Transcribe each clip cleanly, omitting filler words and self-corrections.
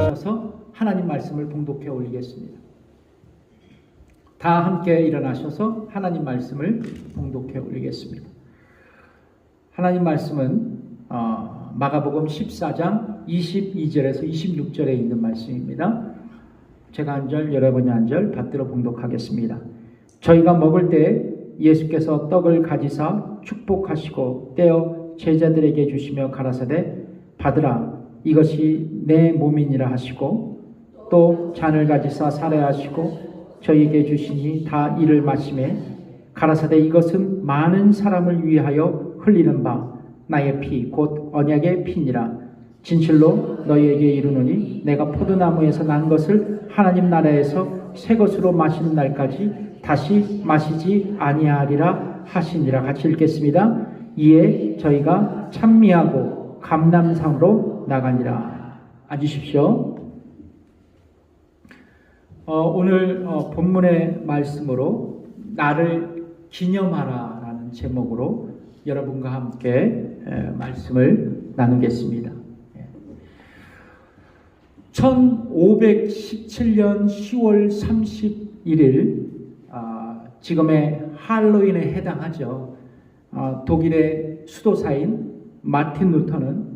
일어나서 하나님 말씀을 봉독해 올리겠습니다. 다 함께 일어나셔서 하나님 말씀을 봉독해 올리겠습니다. 하나님 말씀은 마가복음 14장 22절에서 26절에 있는 말씀입니다. 제가 한 절, 여러분이 한 절 받들어 봉독하겠습니다. 저희가 먹을 때 예수께서 떡을 가지사 축복하시고 떼어 제자들에게 주시며 가라사대 받으라 이것이 내 몸이니라 하시고 또 잔을 가지사 살해하시고 저희에게 주시니 다 이를 마시매 가라사대 이것은 많은 사람을 위하여 흘리는 바 나의 피 곧 언약의 피니라. 진실로 너희에게 이르노니 내가 포도나무에서 난 것을 하나님 나라에서 새 것으로 마시는 날까지 다시 마시지 아니하리라 하시니라. 같이 읽겠습니다. 이에 저희가 찬미하고 감람산으로 나가니라. 앉으십시오. 오늘 본문의 말씀으로 나를 기념하라 라는 제목으로 여러분과 함께 말씀을 나누겠습니다. 1517년 10월 31일 지금의 할로윈에 해당하죠. 독일의 수도사인 마틴 루터는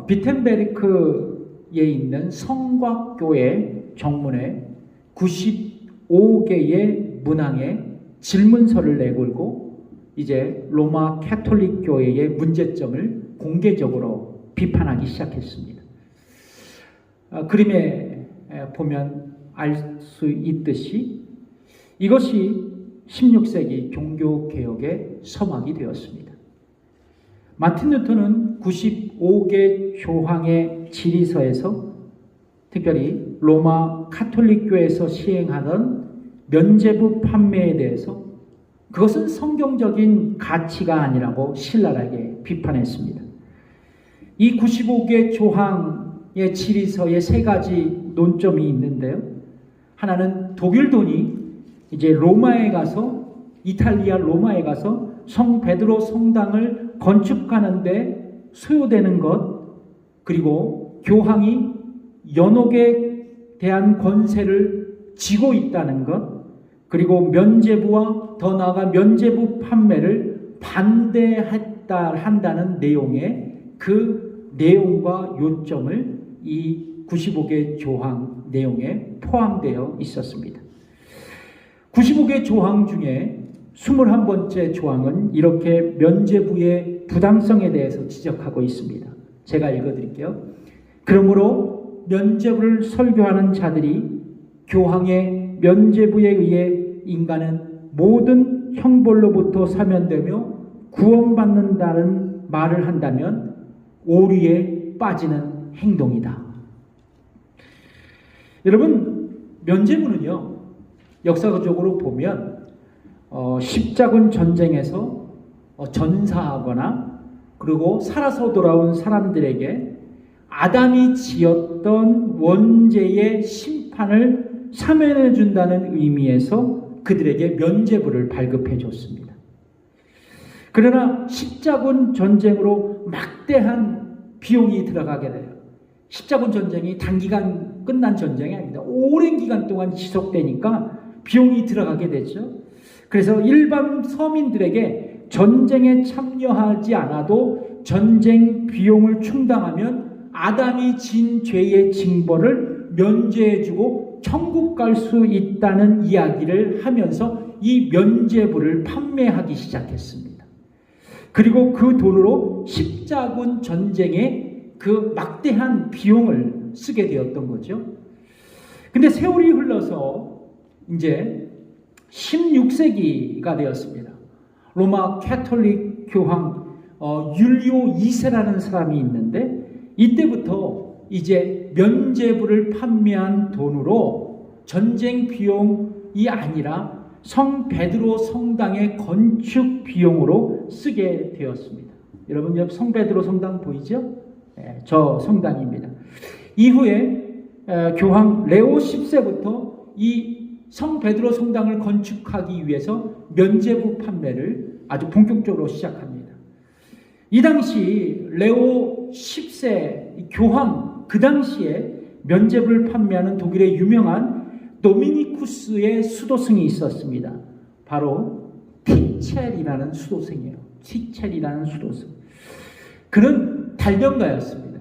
비텐베르크에 있는 성곽교회 정문에 95개의 문항에 질문서를 내걸고 이제 로마 캐톨릭 교회의 문제점을 공개적으로 비판하기 시작했습니다. 그림에 보면 알 수 있듯이 이것이 16세기 종교개혁의 서막이 되었습니다. 마틴 루터는 95개 교황의 질의서에서 특별히 로마 카톨릭 교회에서 시행하던 면죄부 판매에 대해서 그것은 성경적인 가치가 아니라고 신랄하게 비판했습니다. 이 95개 조항의 질의서에 세 가지 논점이 있는데요. 하나는 독일 돈이 이제 로마에 가서 이탈리아 로마에 가서 성 베드로 성당을 건축하는데 소요되는 것, 그리고 교황이 연옥에 대한 권세를 쥐고 있다는 것, 그리고 면죄부와 더 나아가 면죄부 판매를 반대한다는 내용의 그 내용과 요점을 이 95개 조항 내용에 포함되어 있었습니다. 95개 조항 중에 21번째 조항은 이렇게 면죄부의 부당성에 대해서 지적하고 있습니다. 제가 읽어드릴게요. 그러므로 면죄부를 설교하는 자들이 교황의 면죄부에 의해 인간은 모든 형벌로부터 사면되며 구원받는다는 말을 한다면 오류에 빠지는 행동이다. 여러분, 면죄부는요, 역사적으로 보면 십자군 전쟁에서 전사하거나 그리고 살아서 돌아온 사람들에게 아담이 지었던 원죄의 심판을 사면해 준다는 의미에서 그들에게 면죄부를 발급해 줬습니다. 그러나 십자군 전쟁으로 막대한 비용이 들어가게 돼요. 십자군 전쟁이 단기간 끝난 전쟁이 아닙니다. 오랜 기간 동안 지속되니까 비용이 들어가게 되죠. 그래서 일반 서민들에게 전쟁에 참여하지 않아도 전쟁 비용을 충당하면 아담이 진 죄의 징벌을 면제해주고 천국 갈 수 있다는 이야기를 하면서 이 면죄부를 판매하기 시작했습니다. 그리고 그 돈으로 십자군 전쟁에 그 막대한 비용을 쓰게 되었던 거죠. 근데 세월이 흘러서 이제 16세기가 되었습니다. 로마 캐톨릭 교황 율리오 2세라는 사람이 있는데 이때부터 이제 면죄부를 판매한 돈으로 전쟁 비용이 아니라 성 베드로 성당의 건축 비용으로 쓰게 되었습니다. 여러분 옆 성 베드로 성당 보이죠? 네, 저 성당입니다. 이후에 교황 레오 10세부터 이 성 베드로 성당을 건축하기 위해서 면죄부 판매를 아주 본격적으로 시작합니다. 이 당시 레오 10세 교황 그 당시에 면죄부를 판매하는 독일의 유명한 도미니쿠스의 수도승이 있었습니다. 바로 티첼이라는 수도승이에요. 티첼이라는 수도승. 그는 달변가였습니다.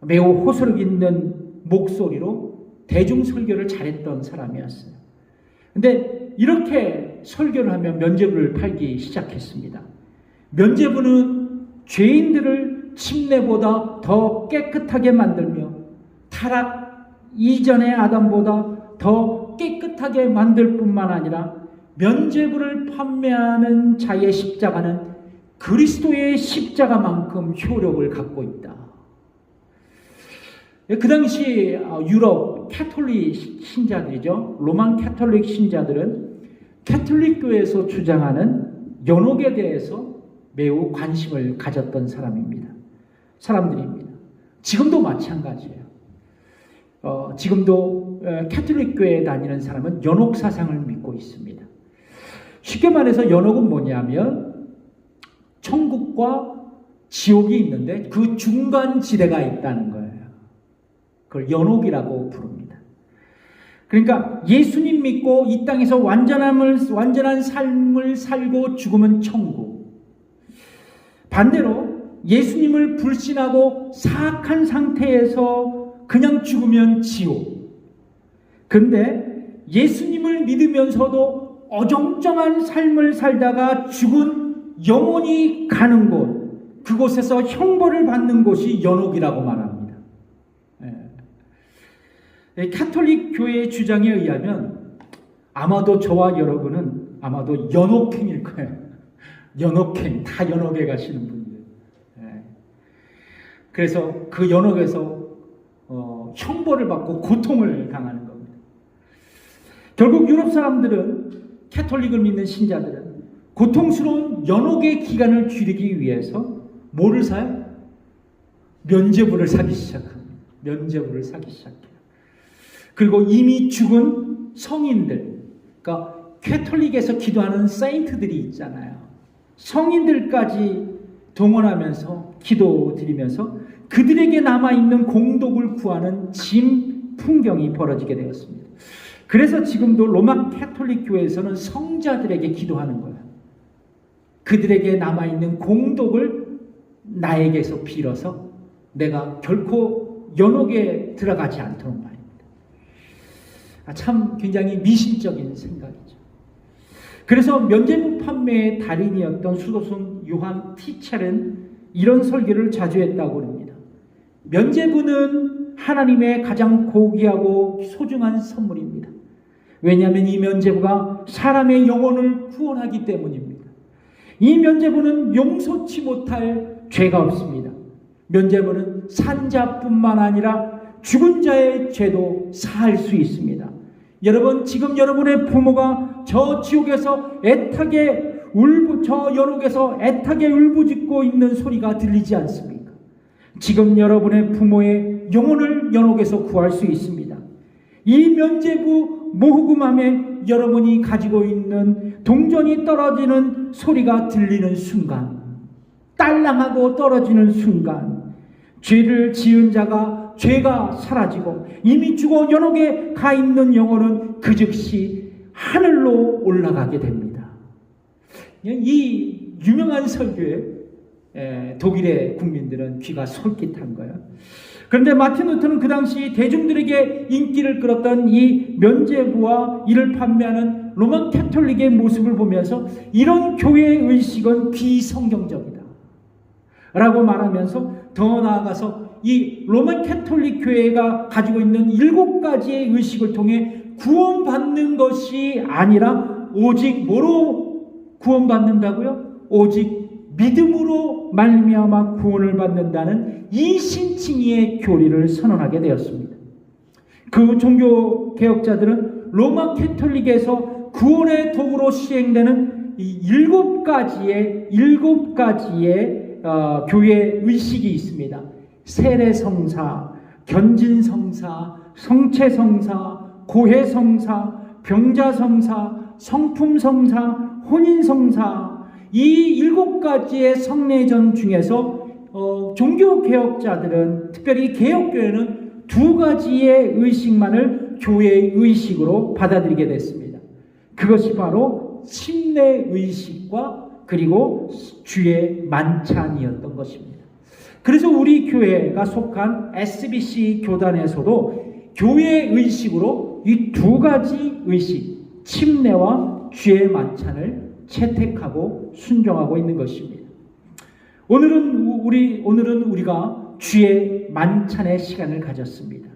매우 호소력 있는 목소리로 대중 설교를 잘했던 사람이었어요. 근데 이렇게 설교를 하면 면죄부를 팔기 시작했습니다. 면죄부는 죄인들을 침례보다 더 깨끗하게 만들며 타락 이전의 아담보다 더 깨끗하게 만들 뿐만 아니라 면죄부를 판매하는 자의 십자가는 그리스도의 십자가만큼 효력을 갖고 있다. 그 당시 유럽 캐톨릭 신자들이죠. 로만 캐톨릭 신자들은 캐톨릭 교회에서 주장하는 연옥에 대해서 매우 관심을 가졌던 사람들입니다. 지금도 마찬가지예요. 지금도 캐톨릭 교회에 다니는 사람은 연옥 사상을 믿고 있습니다. 쉽게 말해서 연옥은 뭐냐면 천국과 지옥이 있는데 그 중간 지대가 있다는 거예요. 그걸 연옥이라고 부릅니다. 그러니까 예수님 믿고 이 땅에서 완전한 삶을 살고 죽으면 천국. 반대로 예수님을 불신하고 사악한 상태에서 그냥 죽으면 지옥. 근데 예수님을 믿으면서도 어정쩡한 삶을 살다가 죽은 영혼이 가는 곳, 그곳에서 형벌을 받는 곳이 연옥이라고 말합니다. 카톨릭 교회의 주장에 의하면 아마도 저와 여러분은 아마도 연옥행일 거예요. 연옥행, 다 연옥에 가시는 분들. 그래서 그 연옥에서 형벌을 받고 고통을 당하는 겁니다. 결국 유럽 사람들은, 캐톨릭을 믿는 신자들은 고통스러운 연옥의 기간을 줄이기 위해서 뭐를 사요? 면죄부를 사기 시작합니다. 면죄부를 사기 시작해요. 그리고 이미 죽은 성인들, 그러니까 캐톨릭에서 기도하는 세인트들이 있잖아요. 성인들까지 동원하면서 기도드리면서 그들에게 남아있는 공덕을 구하는 짐 풍경이 벌어지게 되었습니다. 그래서 지금도 로마 캐톨릭 교회에서는 성자들에게 기도하는 거예요. 그들에게 남아있는 공덕을 나에게서 빌어서 내가 결코 연옥에 들어가지 않도록 말입니다. 참 굉장히 미신적인 생각이죠. 그래서 면죄부 판매의 달인이었던 수도승 요한 티첼은 이런 설교를 자주 했다고 합니다. 면죄부는 하나님의 가장 고귀하고 소중한 선물입니다. 왜냐하면 이 면죄부가 사람의 영혼을 구원하기 때문입니다. 이 면죄부는 용서치 못할 죄가 없습니다. 면죄부는 산자뿐만 아니라 죽은 자의 죄도 사할 수 있습니다. 여러분, 지금 여러분의 부모가 저 지옥에서 저 연옥에서 애타게 울부짖고 있는 소리가 들리지 않습니까? 지금 여러분의 부모의 영혼을 연옥에서 구할 수 있습니다. 이 면죄부 모흑음함에 여러분이 가지고 있는 동전이 떨어지는 소리가 들리는 순간, 딸랑하고 떨어지는 순간, 죄를 지은 자가 죄가 사라지고 이미 죽어 연옥에 가 있는 영혼은 그 즉시 하늘로 올라가게 됩니다. 이 유명한 설교에 독일의 국민들은 귀가 솔깃한 거예요. 그런데 마틴 루터는 그 당시 대중들에게 인기를 끌었던 이 면죄부와 이를 판매하는 로만 캐톨릭의 모습을 보면서 이런 교회의 의식은 비성경적이다 라고 말하면서 더 나아가서 이 로만 캐톨릭 교회가 가지고 있는 7가지의 의식을 통해 구원받는 것이 아니라 오직 뭐로 구원받는다고요? 오직 믿음으로 말미암아 구원을 받는다는 이 신칭의의 교리를 선언하게 되었습니다. 그 종교 개혁자들은 로마 캐톨릭에서 구원의 도구로 시행되는 이 7가지의 교회 의식이 있습니다. 세례성사, 견진성사, 성체성사, 고해성사, 병자성사, 성품성사, 혼인성사, 이 7가지의 성례전 중에서 종교개혁자들은, 특별히 개혁교회는 두 가지의 의식만을 교회의 의식으로 받아들이게 됐습니다. 그것이 바로 침례 의식과 그리고 주의 만찬이었던 것입니다. 그래서 우리 교회가 속한 SBC 교단에서도 교회 의식으로 이 두 가지 의식, 침례와 주의 만찬을 채택하고 순종하고 있는 것입니다. 오늘은 우리가 주의 만찬의 시간을 가졌습니다.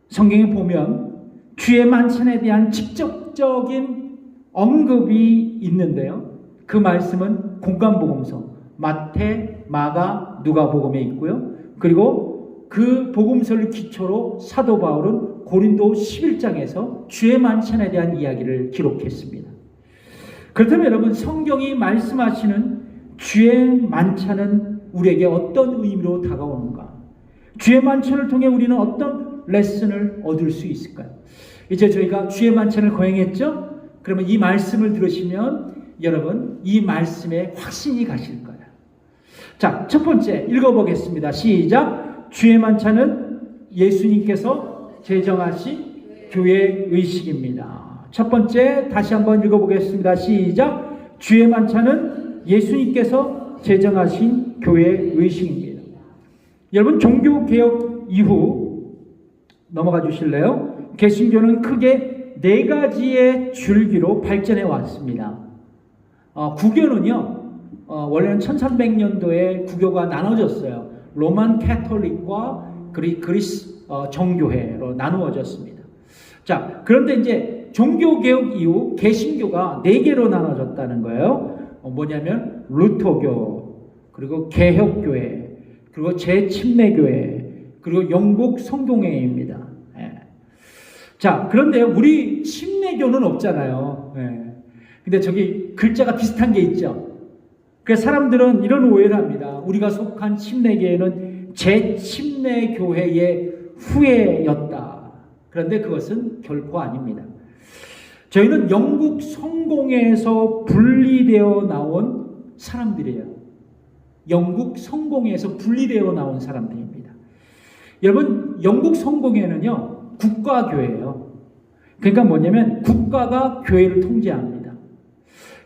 성경에 보면 주의 만찬에 대한 직접적인 언급이 있는데요. 그 말씀은 공관복음서 마태, 마가, 누가복음에 있고요. 그리고 그 복음서를 기초로 사도 바울은 고린도 11장에서 주의 만찬에 대한 이야기를 기록했습니다. 그렇다면 여러분, 성경이 말씀하시는 주의 만찬은 우리에게 어떤 의미로 다가오는가? 주의 만찬을 통해 우리는 어떤 레슨을 얻을 수 있을까요? 이제 저희가 주의 만찬을 거행했죠? 그러면 이 말씀을 들으시면 여러분, 이 말씀에 확신이 가실 거예요. 자, 첫 번째 읽어보겠습니다. 시작. 주의 만찬은 예수님께서 제정하신 교회 의식입니다. 첫 번째 다시 한번 읽어보겠습니다. 시작. 주의 만찬은 예수님께서 제정하신 교회 의식입니다. 여러분, 종교개혁 이후 넘어가 주실래요? 개신교는 크게 네 가지의 줄기로 발전해 왔습니다. 구교는요, 원래는 1300년도에 구교가 나눠졌어요. 로만 캐톨릭과 그리스 정교회로 나누어졌습니다. 자, 그런데 이제 종교개혁 이후 개신교가 네 개로 나눠졌다는 거예요. 뭐냐면 루터교, 그리고 개혁교회, 그리고 재침례교회, 그리고 영국 성공회입니다. 예. 자, 그런데 우리 침례교는 없잖아요. 예. 근데 저기 글자가 비슷한 게 있죠. 그래서 사람들은 이런 오해를 합니다. 우리가 속한 침례교회는 재침례교회의 후예였다. 그런데 그것은 결코 아닙니다. 저희는 영국 성공회에서 분리되어 나온 사람들이에요. 영국 성공회에서 분리되어 나온 사람들입니다. 여러분, 영국 성공회는요, 국가교회예요. 그러니까 뭐냐면 국가가 교회를 통제합니다.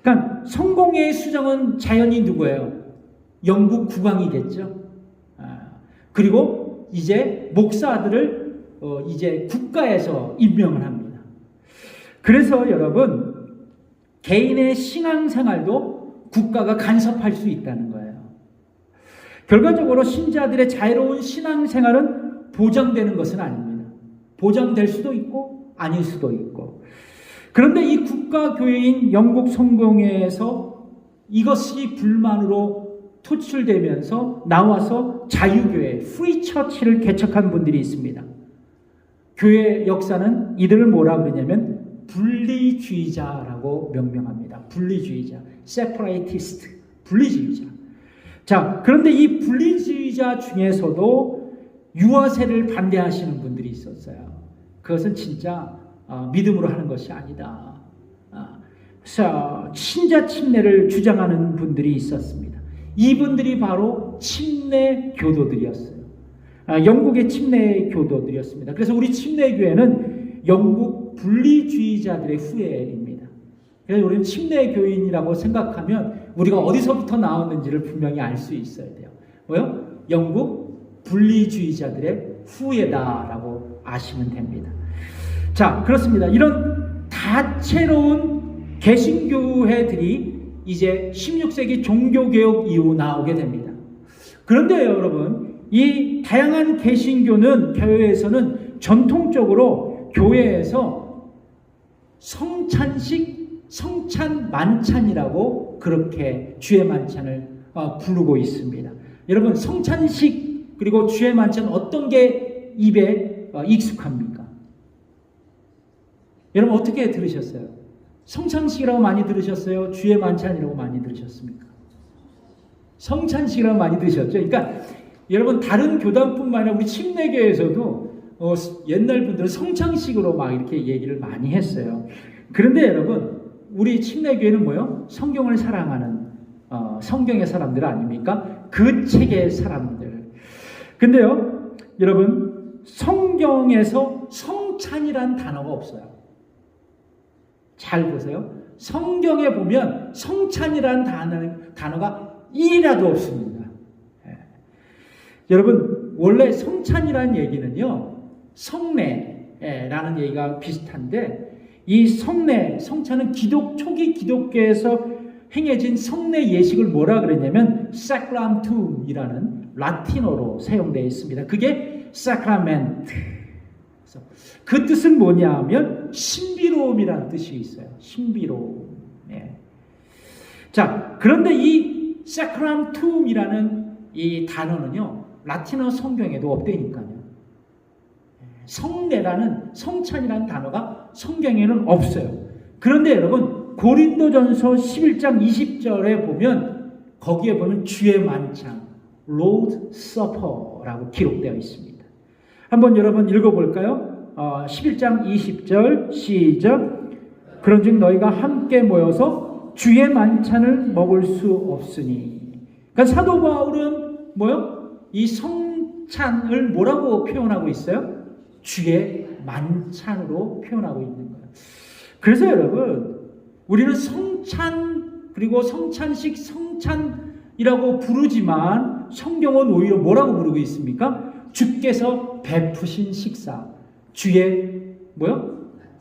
그러니까 성공회의 수장은 자연히 누구예요? 영국 국왕이겠죠. 그리고 이제 목사들을 이제 국가에서 임명을 합니다. 그래서 여러분, 개인의 신앙생활도 국가가 간섭할 수 있다는 거예요. 결과적으로 신자들의 자유로운 신앙생활은 보장되는 것은 아닙니다. 보장될 수도 있고 아닐 수도 있고. 그런데 이 국가교회인 영국 성공회에서 이것이 불만으로 토출되면서 나와서 자유교회, 프리처치를 개척한 분들이 있습니다. 교회 역사는 이들을 뭐라 그러냐면 분리주의자라고 명명합니다. 분리주의자, separatist, 분리주의자. 자, 그런데 이 분리주의자 중에서도 유아세를 반대하시는 분들이 있었어요. 그것은 진짜 믿음으로 하는 것이 아니다. 신자 침례를 주장하는 분들이 있었습니다. 이분들이 바로 침례 교도들이었어요. 영국의 침례 교도들이었습니다. 그래서 우리 침례교회는 영국 분리주의자들의 후예입니다. 그래서 우리는 침례교인이라고 생각하면 우리가 어디서부터 나왔는지를 분명히 알 수 있어야 돼요. 뭐요? 영국 분리주의자들의 후예다라고 아시면 됩니다. 자, 그렇습니다. 이런 다채로운 개신교회들이 이제 16세기 종교개혁 이후 나오게 됩니다. 그런데 여러분, 이 다양한 개신교는 교회에서는 전통적으로 교회에서 성찬식, 성찬 만찬이라고 그렇게 주의 만찬을 부르고 있습니다. 여러분, 성찬식 그리고 주의 만찬 어떤 게 입에 익숙합니까? 여러분 어떻게 들으셨어요? 성찬식이라고 많이 들으셨어요? 주의 만찬이라고 많이 들으셨습니까? 성찬식이라고 많이 들으셨죠? 그러니까 여러분 다른 교단뿐만 아니라 우리 침례교회에서도 옛날 분들은 성찬식으로 막 이렇게 얘기를 많이 했어요. 그런데 여러분 우리 침례교회는 뭐요? 성경을 사랑하는 성경의 사람들 아닙니까? 그 책의 사람들. 근데요, 여러분 성경에서 성찬이란 단어가 없어요. 잘 보세요. 성경에 보면 성찬이란 단어가 1이라도 없습니다. 여러분, 원래 성찬이라는 얘기는요, 성례라는 얘기가 비슷한데, 이 성찬은 초기 기독교에서 행해진 성례 예식을 뭐라 그랬냐면 sacramentum이라는 라틴어로 사용되어 있습니다. 그게 sacrament. 그 뜻은 뭐냐면 신비로움이라는 뜻이 있어요. 신비로움. 자, 그런데 이 sacramentum이라는 이 단어는요, 라틴어 성경에도 없다니까요. 성찬이라는 단어가 성경에는 없어요. 그런데 여러분, 고린도전서 11장 20절에 보면, 거기에 보면 주의 만찬, Lord's Supper라고 기록되어 있습니다. 한번 여러분 읽어볼까요? 11장 20절 시작. 그런즉 너희가 함께 모여서 주의 만찬을 먹을 수 없으니. 그러니까 사도 바울은 이 성찬을 뭐라고 표현하고 있어요? 주의 만찬으로 표현하고 있는 거예요. 그래서 여러분, 우리는 성찬, 그리고 성찬식, 성찬이라고 부르지만 성경은 오히려 뭐라고 부르고 있습니까? 주께서 베푸신 식사, 주의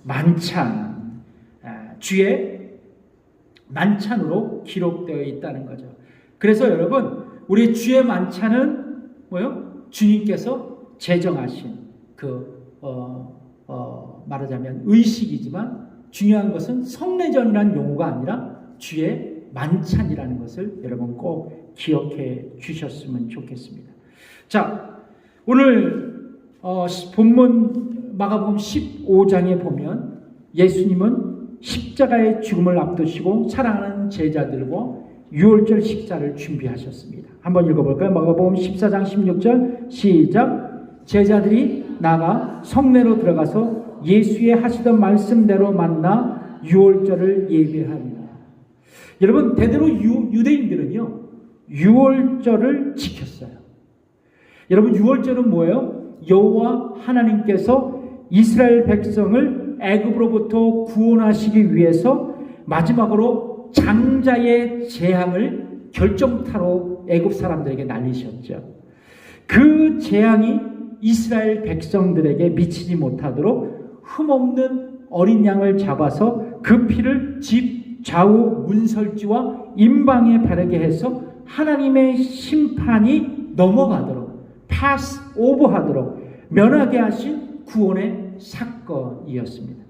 만찬, 주의 만찬으로 기록되어 있다는 거죠. 그래서 여러분, 우리 주의 만찬은 주님께서 제정하신 말하자면 의식이지만, 중요한 것은 성례전이라는 용어가 아니라 주의 만찬이라는 것을 여러분 꼭 기억해 주셨으면 좋겠습니다. 자, 오늘 본문 마가복음 15장에 보면 예수님은 십자가의 죽음을 앞두시고 사랑하는 제자들과 유월절 식사를 준비하셨습니다. 한번 읽어볼까요? 마가복음 14장 16절 시작. 제자들이 나가 성내로 들어가서 예수의 하시던 말씀대로 만나 유월절을 예배하니라. 여러분, 대대로 유대인들은요, 유월절을 지켰어요. 여러분, 유월절은 뭐예요? 여호와 하나님께서 이스라엘 백성을 애굽으로부터 구원하시기 위해서 마지막으로 장자의 재앙을 결정타로 애굽 사람들에게 날리셨죠. 그 재앙이 이스라엘 백성들에게 미치지 못하도록 흠없는 어린 양을 잡아서 그 피를 집 좌우 문설주와 임방에 바르게 해서 하나님의 심판이 넘어가도록, pass over 하도록 면하게 하신 구원의 사건이었습니다.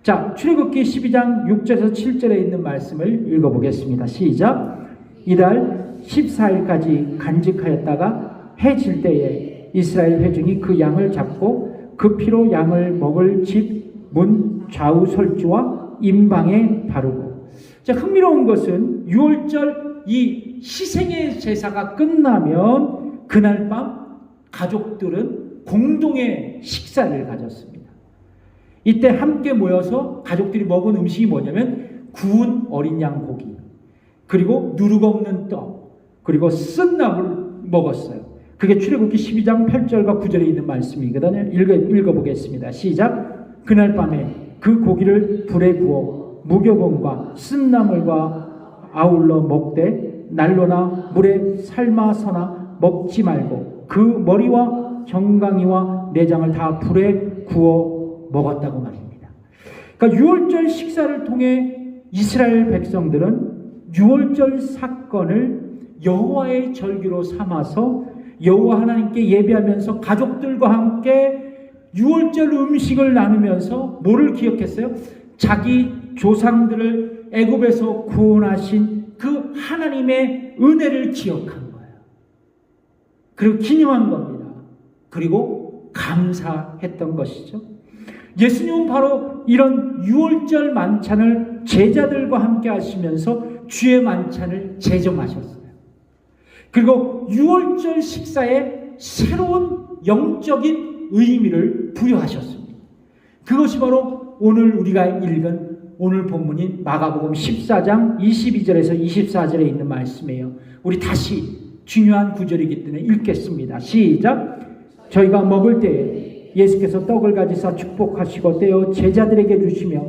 자, 출애굽기 12장 6절에서 7절에 있는 말씀을 읽어보겠습니다. 시작. 이달 14일까지 간직하였다가 해 질 때에 이스라엘 회중이 그 양을 잡고 그 피로 양을 먹을 집 문 좌우 설주와 임방에 바르고. 자, 흥미로운 것은 유월절 이 희생의 제사가 끝나면 그날 밤 가족들은 공동의 식사를 가졌습니다. 이때 함께 모여서 가족들이 먹은 음식이 뭐냐면 구운 어린 양 고기, 그리고 누룩 없는 떡, 그리고 쓴 나물 먹었어요. 그게 출애굽기 12장 8절과 9절에 있는 말씀이거든요. 읽어보겠습니다. 시작. 그날 밤에 그 고기를 불에 구워 무교봉과 쓴 나물과 아울러 먹되 난로나 물에 삶아서나 먹지 말고 그 머리와 정강이와 내장을 다 불에 구워 먹었다고 말입니다. 그러니까 유월절 식사를 통해 이스라엘 백성들은 유월절 사건을 여호와의 절기로 삼아서 여호와 하나님께 예배하면서 가족들과 함께 유월절 음식을 나누면서 뭐를 기억했어요? 자기 조상들을 애굽에서 구원하신 그 하나님의 은혜를 기억한 거예요. 그리고 기념한 겁니다. 그리고 감사했던 것이죠. 예수님은 바로 이런 유월절 만찬을 제자들과 함께 하시면서 주의 만찬을 제정하셨어요. 그리고 유월절 식사에 새로운 영적인 의미를 부여하셨습니다. 그것이 바로 오늘 우리가 읽은 오늘 본문인 마가복음 14장 22절에서 24절에 있는 말씀이에요. 우리 다시 중요한 구절이기 때문에 읽겠습니다. 시작. 저희가 먹을 때에 예수께서 떡을 가지사 축복하시고 떼어 제자들에게 주시며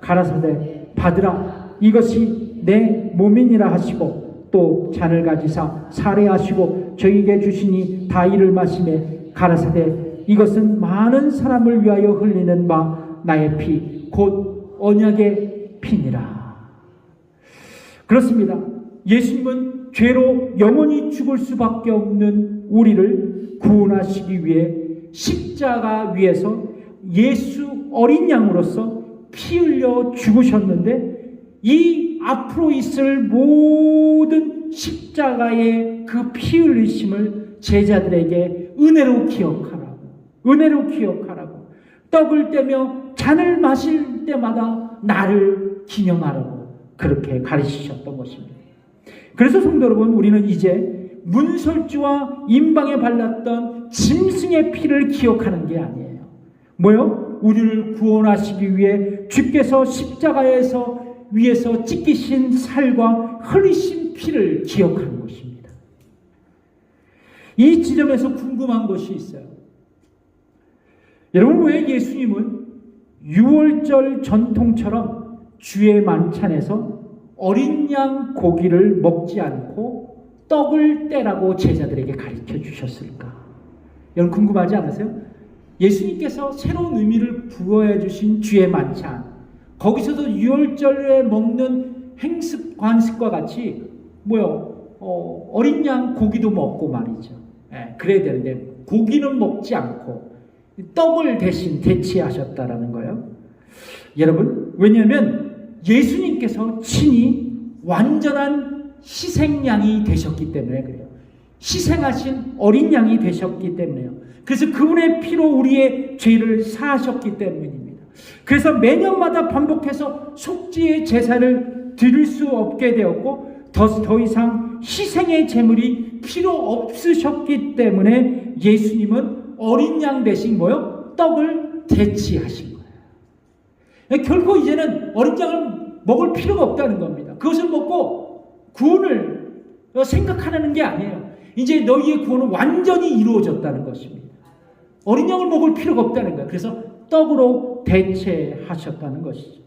가라사대 받으라 이것이 내 몸이니라 하시고 또 잔을 가지사 사례하시고 저희에게 주시니 다 이를 마시매 가라사대 이것은 많은 사람을 위하여 흘리는 바 나의 피 곧 언약의 피니라. 그렇습니다. 예수님은 죄로 영원히 죽을 수밖에 없는 우리를 구원하시기 위해 십자가 위에서 예수 어린 양으로서 피 흘려 죽으셨는데 이 앞으로 있을 모든 십자가의 그 피 흘리심을 제자들에게 은혜로 기억하라고 떡을 떼며 잔을 마실 때마다 나를 기념하라고 그렇게 가르치셨던 것입니다. 그래서 성도 여러분, 우리는 이제 문설주와 임방에 발랐던 짐승의 피를 기억하는 게 아니에요. 뭐요? 우리를 구원하시기 위해 주께서 십자가에서 위에서 찢기신 살과 흘리신 피를 기억하는 것입니다. 이 지점에서 궁금한 것이 있어요. 여러분, 왜 예수님은 6월절 전통처럼 주의 만찬에서 어린 양 고기를 먹지 않고 떡을 떼라고 제자들에게 가르쳐 주셨을까? 여러분 궁금하지 않으세요? 예수님께서 새로운 의미를 부여해 주신 주의 만찬, 거기서도 6월절에 먹는 행습, 관습과 같이 어린 양 고기도 먹고 말이죠. 그래야 되는데 고기는 먹지 않고 떡을 대신 대체하셨다라는 거예요. 여러분, 왜냐하면 예수님께서 친히 완전한 희생양이 되셨기 때문에 그래요. 희생하신 어린 양이 되셨기 때문에요. 그래서 그분의 피로 우리의 죄를 사하셨기 때문입니다. 그래서 매년마다 반복해서 속죄의 제사를 드릴 수 없게 되었고 더 이상 희생의 제물이 필요 없으셨기 때문에 예수님은 어린 양 대신 떡을 대체하신 거예요. 결코 이제는 어린 양을 먹을 필요가 없다는 겁니다. 그것을 먹고 구원을 생각하는 게 아니에요. 이제 너희의 구원은 완전히 이루어졌다는 것입니다. 어린 양을 먹을 필요가 없다는 거예요. 그래서 떡으로 대체하셨다는 것이죠.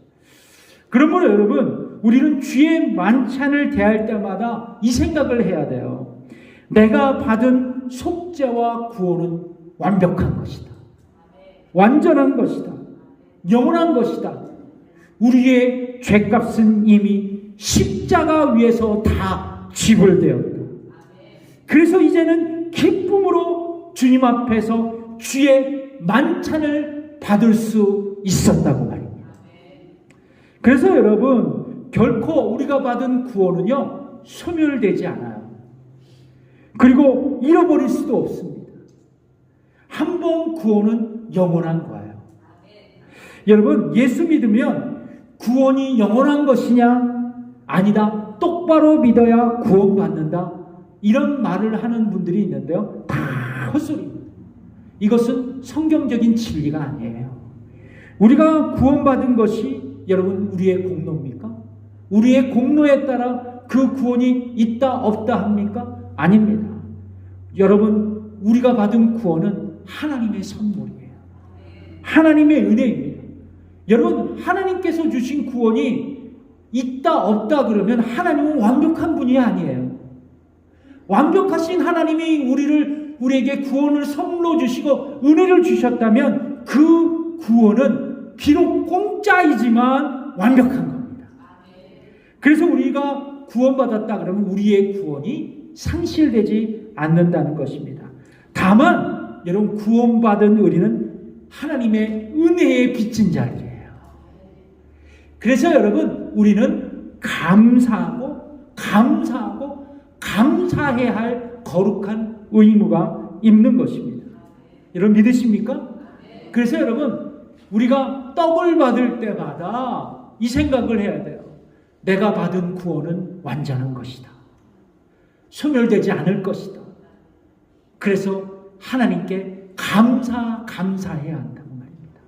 그러므로 여러분, 우리는 주의 만찬을 대할 때마다 이 생각을 해야 돼요. 내가 받은 속죄와 구원은 완벽한 것이다. 완전한 것이다. 영원한 것이다. 우리의 죄값은 이미 십자가 위에서 다 지불되었다. 그래서 이제는 기쁨으로 주님 앞에서 주의 만찬을 받을 수 있었다고 말입니다. 그래서 여러분, 결코 우리가 받은 구원은요 소멸되지 않아요. 그리고 잃어버릴 수도 없습니다. 한 번 구원은 영원한 거예요. 여러분, 예수 믿으면 구원이 영원한 것이냐? 아니다. 똑바로 믿어야 구원받는다. 이런 말을 하는 분들이 있는데요. 다 헛소리입니다. 이것은 성경적인 진리가 아니에요. 우리가 구원받은 것이 여러분 우리의 공로입니까? 우리의 공로에 따라 그 구원이 있다 없다 합니까? 아닙니다. 여러분, 우리가 받은 구원은 하나님의 선물이에요. 하나님의 은혜입니다. 여러분, 하나님께서 주신 구원이 있다 없다 그러면 하나님은 완벽한 분이 아니에요. 완벽하신 하나님이 우리에게 구원을 선물로 주시고 은혜를 주셨다면 그 구원은 비록 공짜이지만 완벽한 겁니다. 그래서 우리가 구원받았다 그러면 우리의 구원이 상실되지 않는다는 것입니다. 다만 여러분, 구원받은 우리는 하나님의 은혜에 빚진 자리예요. 그래서 여러분, 우리는 감사해야 할 거룩한 의무가 있는 것입니다. 여러분 믿으십니까? 그래서 여러분, 우리가 떡을 받을 때마다 이 생각을 해야 돼요. 내가 받은 구원은 완전한 것이다. 소멸되지 않을 것이다. 그래서 하나님께 감사해야 한다고 말입니다.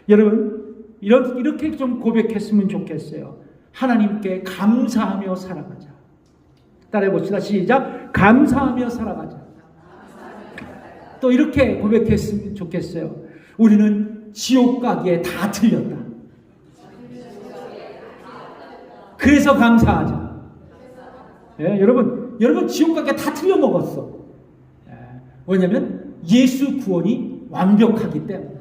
여러분, 이렇게 좀 고백했으면 좋겠어요. 하나님께 감사하며 살아가자. 따라해 봅시다. 시작. 감사하며 살아가자. 또 이렇게 고백했으면 좋겠어요. 우리는 지옥 가기에 다 틀렸다. 그래서 감사하자. 예, 여러분 지옥 가기에 다 틀려먹었어. 예, 왜냐하면 예수 구원이 완벽하기 때문에.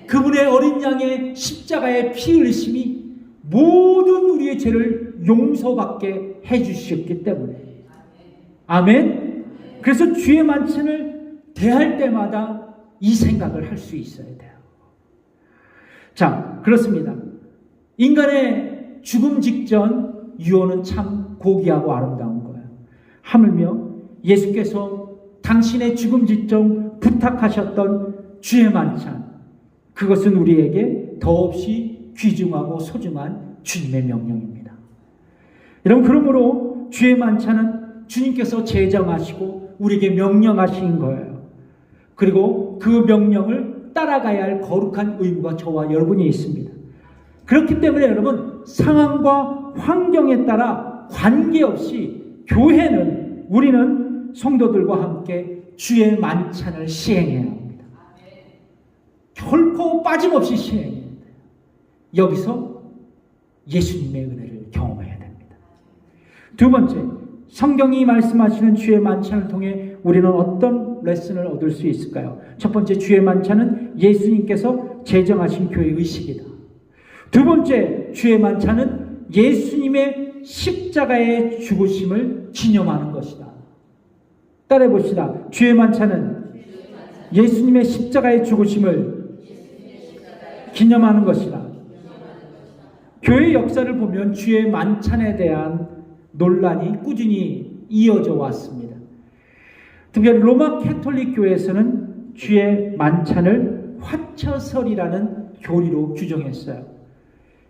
그분의 어린 양의 십자가의 피 흘리심이 모든 우리의 죄를 용서받게 해주셨기 때문에. 아멘. 그래서 주의 만찬을 대할 때마다 이 생각을 할 수 있어야 돼요. 자, 그렇습니다. 인간의 죽음 직전 유언은 참 고귀하고 아름다운 거예요. 하물며 예수께서 당신의 죽음 직전 부탁하셨던 주의 만찬, 그것은 우리에게 더없이 귀중하고 소중한 주님의 명령입니다. 여러분, 그러므로 주의 만찬은 주님께서 제정하시고 우리에게 명령하신 거예요. 그리고 그 명령을 따라가야 할 거룩한 의무가 저와 여러분이 있습니다. 그렇기 때문에 여러분, 상황과 환경에 따라 관계없이 교회는, 우리는 성도들과 함께 주의 만찬을 시행해야 합니다. 결코 빠짐없이 시행해야 돼요. 여기서 예수님의 은혜를 경험해야 됩니다. 두 번째, 성경이 말씀하시는 주의 만찬을 통해 우리는 어떤 레슨을 얻을 수 있을까요? 첫 번째, 주의 만찬은 예수님께서 제정하신 교회 의식이다. 두 번째, 주의 만찬은 예수님의 십자가의 죽으심을 기념하는 것이다. 따라해 봅시다. 주의 만찬은 예수님의 십자가의 죽으심을 기념하는 것이다. 교회 역사를 보면 주의 만찬에 대한 논란이 꾸준히 이어져 왔습니다. 특별히 로마 캐톨릭 교회에서는 주의 만찬을 화처설이라는 교리로 규정했어요.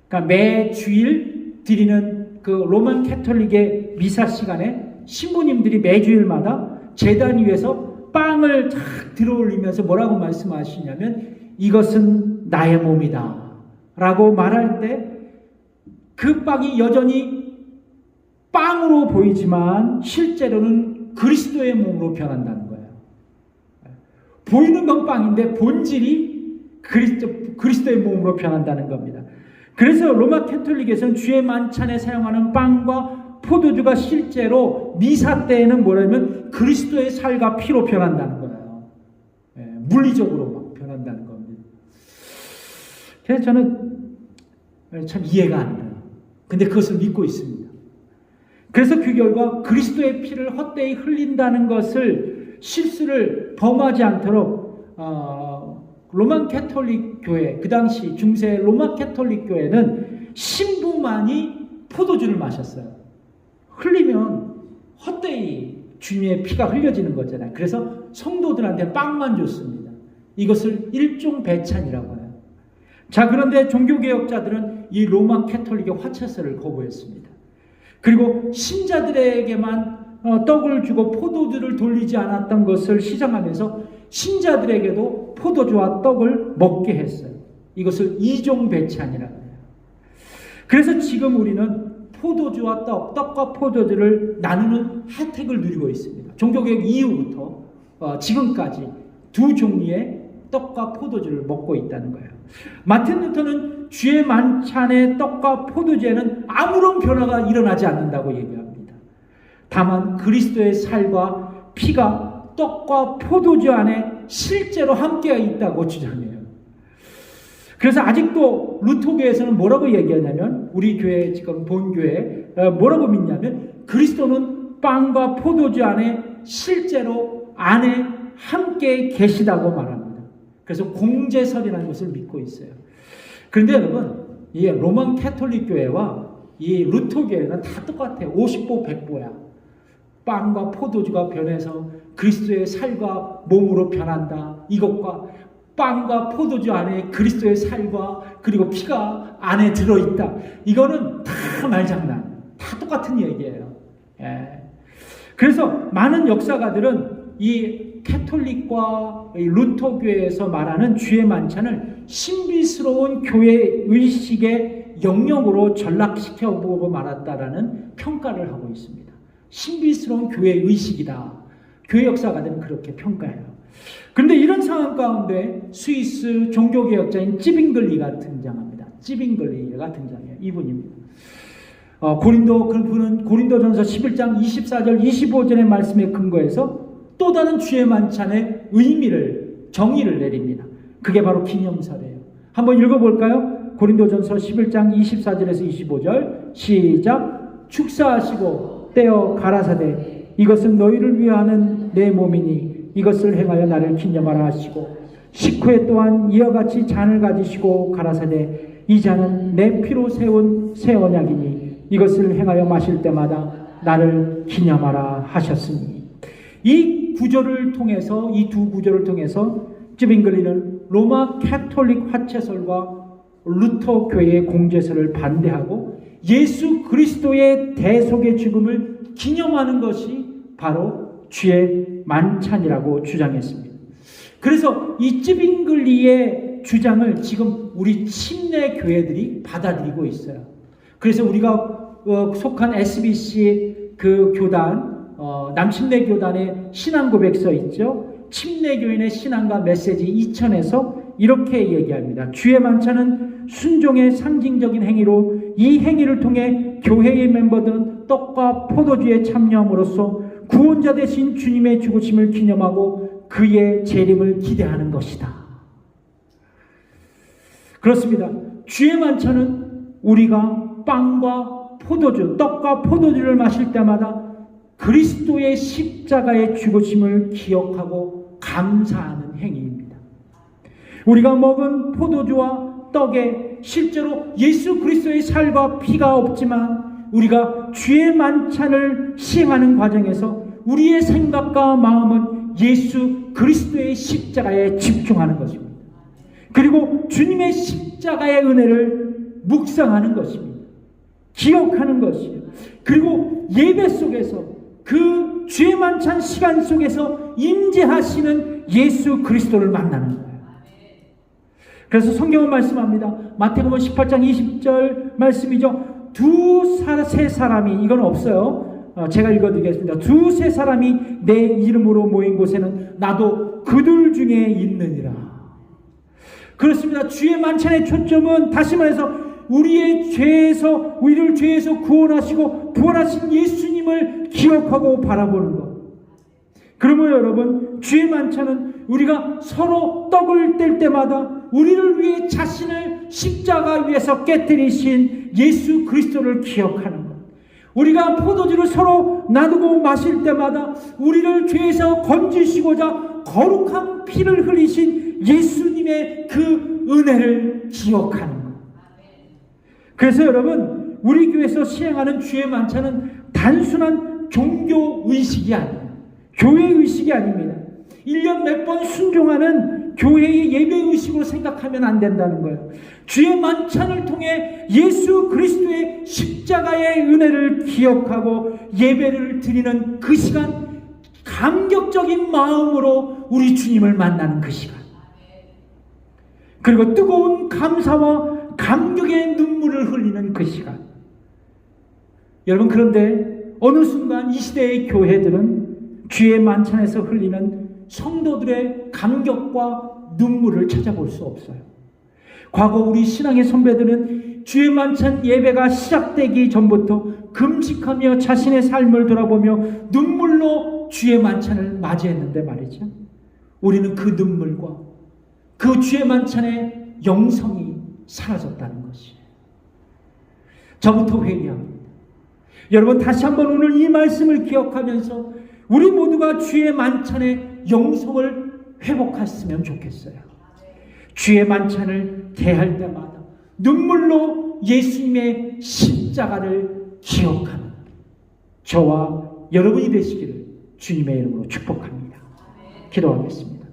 그러니까 매 주일 드리는 그 로만 캐톨릭의 미사 시간에 신부님들이 매주일마다 제단 위에서 빵을 탁 들어올리면서 뭐라고 말씀하시냐면 이것은 나의 몸이다 라고 말할 때 그 빵이 여전히 빵으로 보이지만 실제로는 그리스도의 몸으로 변한다는 거예요. 보이는 건 빵인데 본질이 그리스도의 몸으로 변한다는 겁니다. 그래서 로마 캐톨릭에서는 주의 만찬에 사용하는 빵과 포도주가 실제로 미사 때에는 뭐냐면 그리스도의 살과 피로 변한다는 거예요. 물리적으로 막 변한다는 겁니다. 그래서 저는 참 이해가 안 돼요. 근데 그것을 믿고 있습니다. 그래서 그 결과 그리스도의 피를 헛되이 흘린다는 것을 실수를 범하지 않도록 로만 캐톨릭 교회, 그 당시 중세 로마 캐톨릭 교회는 신부만이 포도주를 마셨어요. 흘리면 헛되이 주님의 피가 흘려지는 거잖아요. 그래서 성도들한테 빵만 줬습니다. 이것을 일종 배찬이라고 해요. 자, 그런데 종교개혁자들은 이 로마 캐톨릭의 화채설을 거부했습니다. 그리고 신자들에게만 떡을 주고 포도주를 돌리지 않았던 것을 시정하면서 신자들에게도 포도주와 떡을 먹게 했어요. 이것을 이종 배찬이라고 해요. 그래서 지금 우리는 포도주와 떡과 포도주를 나누는 혜택을 누리고 있습니다. 종교개혁 이후부터 지금까지 두 종류의 떡과 포도주를 먹고 있다는 거예요. 마틴 루터는 주의 만찬의 떡과 포도주에는 아무런 변화가 일어나지 않는다고 얘기합니다. 다만 그리스도의 살과 피가 떡과 포도주 안에 실제로 함께 있다고 주장해요. 그래서 아직도 루터교에서는 뭐라고 얘기하냐면, 우리 교회 지금 본교회 뭐라고 믿냐면 그리스도는 빵과 포도주 안에 실제로 안에 함께 계시다고 말합니다. 그래서 공제설이라는 것을 믿고 있어요. 그런데 여러분, 이 로만 캐톨릭 교회와 이 루터 교회는 다 똑같아요. 50보 100보야. 빵과 포도주가 변해서 그리스도의 살과 몸으로 변한다. 이것과 빵과 포도주 안에 그리스도의 살과 그리고 피가 안에 들어있다. 이거는 다 말장난. 다 똑같은 얘기예요. 예. 그래서 많은 역사가들은 이 캐톨릭과 루터 교회에서 말하는 주의 만찬을 신비스러운 교회 의식의 영역으로 전락시켜보고 말았다라는 평가를 하고 있습니다. 신비스러운 교회 의식이다. 교회 역사가들은 그렇게 평가해요. 그런데 이런 상황 가운데 스위스 종교개혁자인 찌빙글리가 등장합니다. 찌빙글리가 등장해요. 이분입니다. 그분은 고린도전서 11장 24절 25절의 말씀에 근거해서 또 다른 주의 만찬의 정의를 내립니다. 그게 바로 기념사래요. 한번 읽어볼까요? 고린도전서 11장 24절에서 25절 시작. 축사하시고 떼어 가라사대 이것은 너희를 위하는 내 몸이니 이것을 행하여 나를 기념하라 하시고 식후에 또한 이와 같이 잔을 가지시고 가라사대 이 잔은 내 피로 세운 새 언약이니 이것을 행하여 마실 때마다 나를 기념하라 하셨으니. 이 구절을 통해서, 이 두 구절을 통해서 찌빙글리는 로마 캐톨릭 화채설과 루터 교회의 공제설을 반대하고 예수 그리스도의 대속의 죽음을 기념하는 것이 바로 주의 만찬이라고 주장했습니다. 그래서 이 찌빙글리의 주장을 지금 우리 침례 교회들이 받아들이고 있어요. 그래서 우리가 속한 SBC 그 교단, 남침례 교단의 신앙 고백서 있죠. 침례교인의 신앙과 메시지 2000에서 이렇게 얘기합니다. 주의 만찬은 순종의 상징적인 행위로 이 행위를 통해 교회의 멤버들은 떡과 포도주에 참여함으로써 구원자 되신 주님의 죽으심을 기념하고 그의 재림을 기대하는 것이다. 그렇습니다. 주의 만찬은 우리가 빵과 포도주, 떡과 포도주를 마실 때마다 그리스도의 십자가의 죽으심을 기억하고 감사하는 행위입니다. 우리가 먹은 포도주와 떡에 실제로 예수 그리스도의 살과 피가 없지만 우리가 주의 만찬을 시행하는 과정에서 우리의 생각과 마음은 예수 그리스도의 십자가에 집중하는 것입니다. 그리고 주님의 십자가의 은혜를 묵상하는 것입니다. 기억하는 것이에요. 그리고 예배 속에서 그 주의 만찬 시간 속에서 임재하시는 예수 그리스도를 만나는 거예요. 그래서 성경은 말씀합니다. 마태복음 18장 20절 말씀이죠. 세 사람이, 이건 없어요. 제가 읽어드리겠습니다. 세 사람이 내 이름으로 모인 곳에는 나도 그들 중에 있느니라. 그렇습니다. 주의 만찬의 초점은 다시 말해서 우리를 죄에서 구원하시고 부활하신 예수님을 기억하고 바라보는 것. 그러면 여러분, 주의 만찬은 우리가 서로 떡을 뗄 때마다 우리를 위해 자신을 십자가 위에서 깨뜨리신 예수 그리스도를 기억하는 것. 우리가 포도주를 서로 나누고 마실 때마다 우리를 죄에서 건지시고자 거룩한 피를 흘리신 예수님의 그 은혜를 기억하는 것. 그래서 여러분, 우리 교회에서 시행하는 주의 만찬은 단순한 종교 의식이 아니에요. 교회 의식이 아닙니다. 1년 몇 번 순종하는 교회의 예배 의식으로 생각하면 안 된다는 거예요. 주의 만찬을 통해 예수 그리스도의 십자가의 은혜를 기억하고 예배를 드리는 그 시간, 감격적인 마음으로 우리 주님을 만나는 그 시간, 그리고 뜨거운 감사와 감격의 눈물을 흘리는 그 시간. 여러분, 그런데 어느 순간 이 시대의 교회들은 주의 만찬에서 흘리는 성도들의 감격과 눈물을 찾아볼 수 없어요. 과거 우리 신앙의 선배들은 주의 만찬 예배가 시작되기 전부터 금식하며 자신의 삶을 돌아보며 눈물로 주의 만찬을 맞이했는데 말이죠. 우리는 그 눈물과 그 주의 만찬의 영성이 사라졌다는 것이에요. 저부터 회개합니다. 여러분, 다시 한번 오늘 이 말씀을 기억하면서 우리 모두가 주의 만찬의 영성을 회복했으면 좋겠어요. 주의 만찬을 대할 때마다 눈물로 예수님의 십자가를 기억하는 저와 여러분이 되시기를 주님의 이름으로 축복합니다. 기도하겠습니다.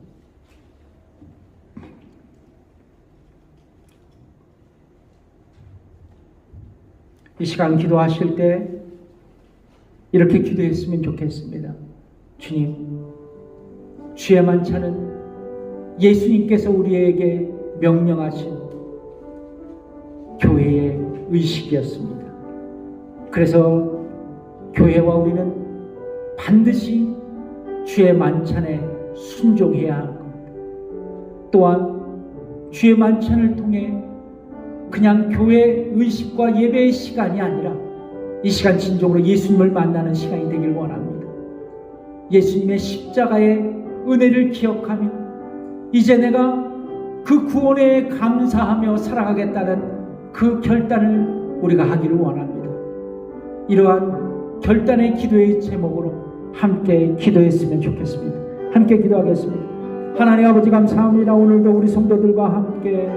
이 시간 기도하실 때 이렇게 기도했으면 좋겠습니다. 주님, 주의 만찬은 예수님께서 우리에게 명령하신 교회의 의식이었습니다. 그래서 교회와 우리는 반드시 주의 만찬에 순종해야 하는 겁니다. 또한 주의 만찬을 통해 그냥 교회 의식과 예배의 시간이 아니라 이 시간 진정으로 예수님을 만나는 시간이 되길 원합니다. 예수님의 십자가의 은혜를 기억하며 이제 내가 그 구원에 감사하며 살아가겠다는 그 결단을 우리가 하기를 원합니다. 이러한 결단의 기도의 제목으로 함께 기도했으면 좋겠습니다. 함께 기도하겠습니다. 하나님 아버지 감사합니다. 오늘도 우리 성도들과 함께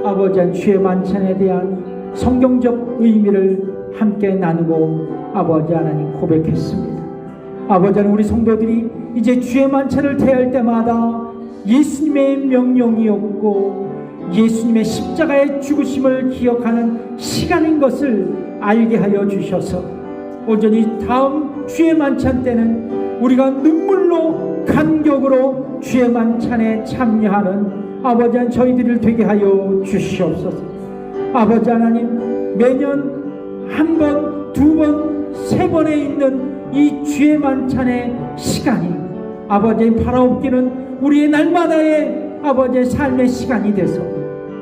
아버지 주의 만찬에 대한 성경적 의미를 함께 나누고 아버지 하나님 고백했습니다. 아버지 하나님, 우리 성도들이 이제 주의 만찬을 대할 때마다 예수님의 명령이었고 예수님의 십자가의 죽으심을 기억하는 시간인 것을 알게 하여 주셔서 온전히 다음 주의 만찬 때는 우리가 눈물로 감격으로 주의 만찬에 참여하는 아버지 하나님 저희들을 되게 하여 주시옵소서. 아버지 하나님, 매년 한 번, 두 번, 세 번에 있는 이 주의 만찬의 시간이 아버지의 바라옵기는 우리의 날마다의 아버지의 삶의 시간이 돼서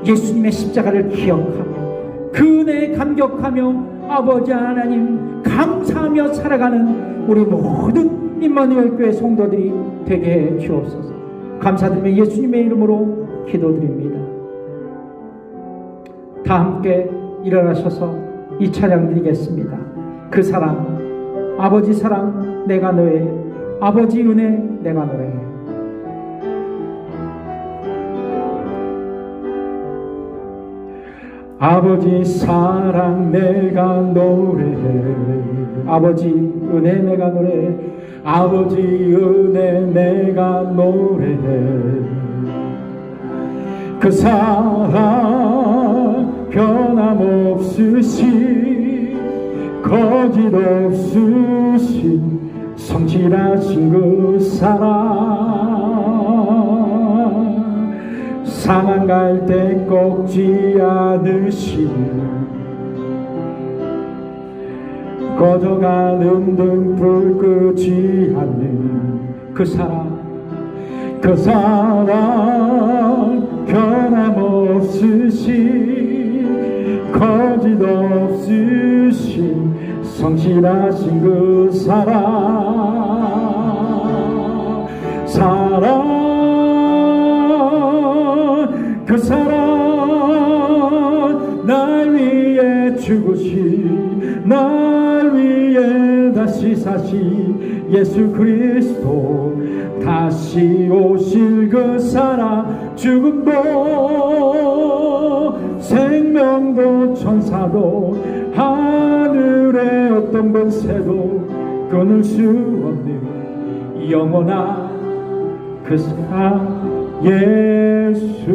예수님의 십자가를 기억하며 그 은혜에 감격하며 아버지 하나님 감사하며 살아가는 우리 모든 임마누엘 교회 성도들이 되게 해 주옵소서. 감사드리며 예수님의 이름으로 기도드립니다. 다 함께 일어나셔서 이 찬양 드리겠습니다. 그 사랑, 아버지 사랑 내가 너의, 아버지 은혜 내가 너의. 아버지 사랑 내가 노래해, 아버지 은혜 내가 노래해, 아버지 은혜 내가 노래해. 그 사랑 변함없으신 거짓 없으신 성실하신 그 사랑, 상한 갈대 꺾지 않으시니 꺼져가는 등불 끄지 않는 그 사랑, 그 사랑 변함없으신 거짓 없으신 성실하신 그 사랑, 사랑, 그 사랑 날 위해 죽으신, 날 위해 다시 사신 예수 그리스도, 다시 오실 그 사랑, 죽음도 생명도 천사도 하늘의 어떤 권세도 끊을 수 없는 영원한 그 사랑 예수.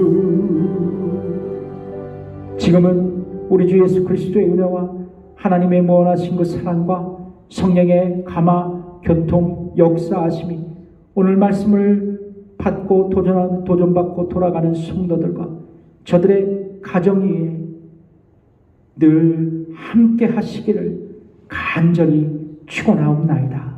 지금은 우리 주 예수 그리스도의 은혜와 하나님의 무한하신 그 사랑과 성령의 감화, 교통, 역사하심이 오늘 말씀을 받고 도전받고 돌아가는 성도들과 저들의 가정 위에 늘 함께 하시기를 간절히 축원하옵나이다.